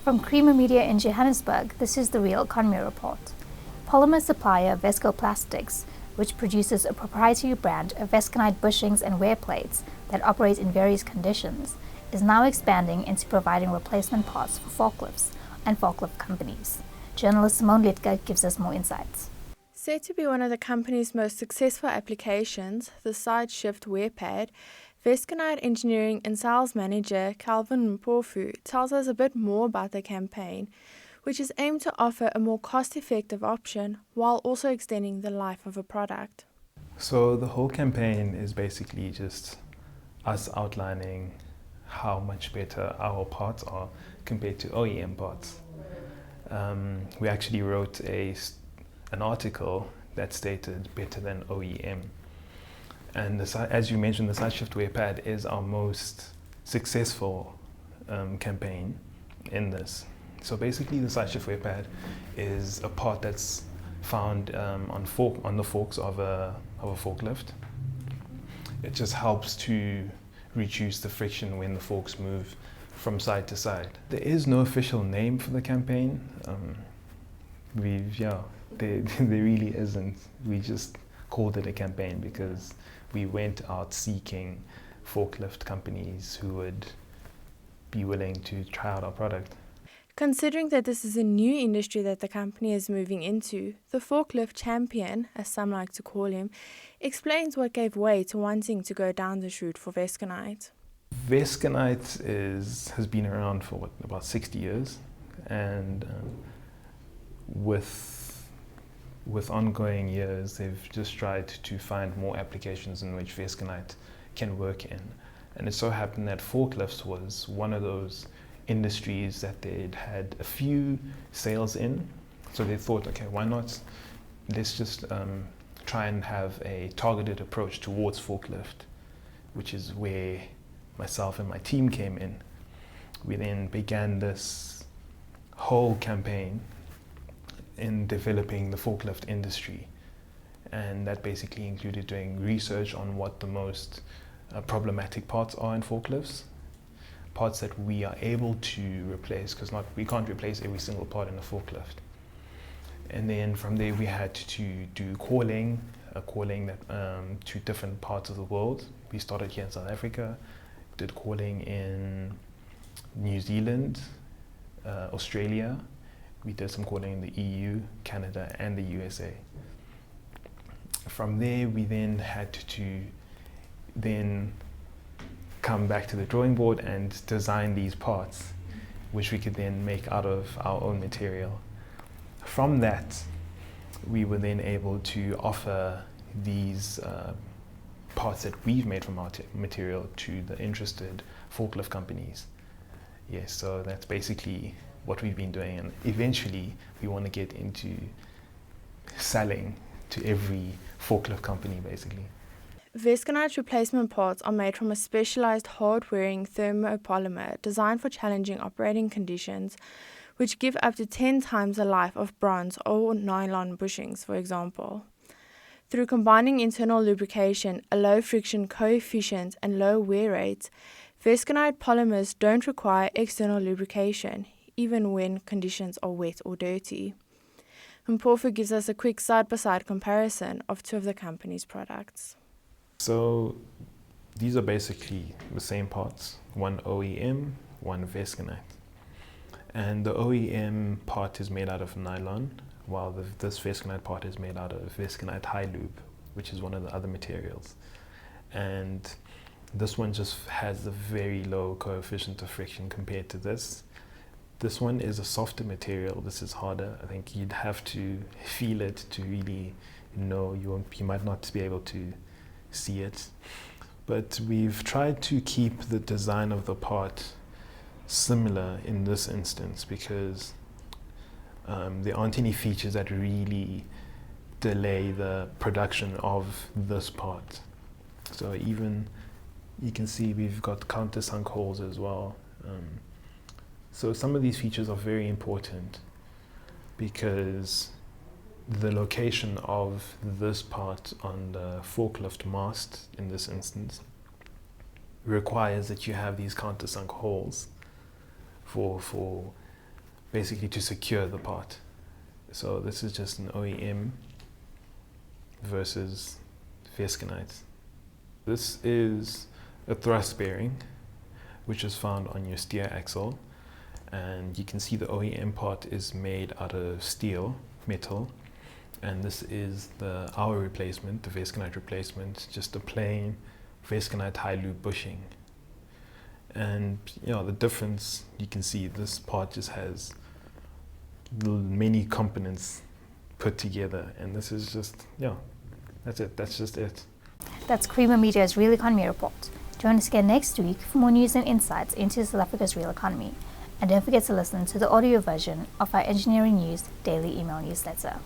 From Creamer Media in Johannesburg, this is the Real Economy Report. Polymer supplier VescoPlastics, which produces a proprietary brand of Vesconite bushings and wear plates that operate in various conditions, is now expanding into providing replacement parts for forklifts and forklift companies. Journalist Simone Liedtke gives us more insights. Said to be one of the company's most successful applications, the Sideshift Waypad, Vesconite Engineering and Sales Manager Calvin Mpofu tells us a bit more about the campaign, which is aimed to offer a more cost-effective option while also extending the life of a product. So the whole campaign is basically just us outlining how much better our parts are compared to OEM parts. We actually wrote an article that stated better than OEM. And as you mentioned, the Sideshift Waypad is our most successful campaign in this. So basically, the Sideshift Waypad is a part that's found on the forks of a forklift. It just helps to reduce the friction when the forks move from side to side. There is no official name for the campaign. There really isn't. We just called it a campaign because we went out seeking forklift companies who would be willing to try out our product. Considering that this is a new industry that the company is moving into, the Forklift Champion, as some like to call him, explains what gave way to wanting to go down this route for Vesconite. Vesconite has been around for about 60 years, and with ongoing years, they've just tried to find more applications in which Vesconite can work in. And it so happened that forklifts was one of those industries that they'd had a few sales in. So they thought, okay, why not? Let's just try and have a targeted approach towards forklift, which is where myself and my team came in. We then began this whole campaign in developing the forklift industry, and that basically included doing research on what the most problematic parts are in forklifts, parts that we are able to replace, because we can't replace every single part in a forklift. And then from there we had to do calling that to different parts of the world. We started here in South Africa, did calling in New Zealand, Australia. We did some calling in the EU, Canada, and the USA. From there, we then had to come back to the drawing board and design these parts, which we could then make out of our own material. From that, we were then able to offer these parts that we've made from our material to the interested forklift companies. Yes, so that's basically what we've been doing, and eventually we want to get into selling to every forklift company basically. Vesconite replacement parts are made from a specialized hard-wearing thermopolymer designed for challenging operating conditions, which give up to 10 times the life of bronze or nylon bushings, for example. Through combining internal lubrication, a low friction coefficient, and low wear rates, Vesconite polymers don't require external lubrication, even when conditions are wet or dirty. Mpofu gives us a quick side-by-side comparison of two of the company's products. So these are basically the same parts, one OEM, one Vesconite. And the OEM part is made out of nylon, while this Vesconite part is made out of Vesconite high loop, which is one of the other materials. And this one just has a very low coefficient of friction compared to this. This one is a softer material, this is harder. I think you'd have to feel it to really know. You might not be able to see it. But we've tried to keep the design of the part similar in this instance because there aren't any features that really delay the production of this part. So even you can see we've got countersunk holes as well. So some of these features are very important because the location of this part on the forklift mast, in this instance, requires that you have these countersunk holes for basically to secure the part. So this is just an OEM versus Vesconite. This is a thrust bearing which is found on your steer axle, and you can see the OEM part is made out of steel, metal, and this is our replacement, the Vesconite replacement, just a plain Vesconite high loop bushing. And the difference, you can see this part just has many components put together, and this is just, that's just it. That's Creamer Media's Real Economy Report. Join us again next week for more news and insights into South Africa's real economy. And don't forget to listen to the audio version of our Engineering News daily email newsletter.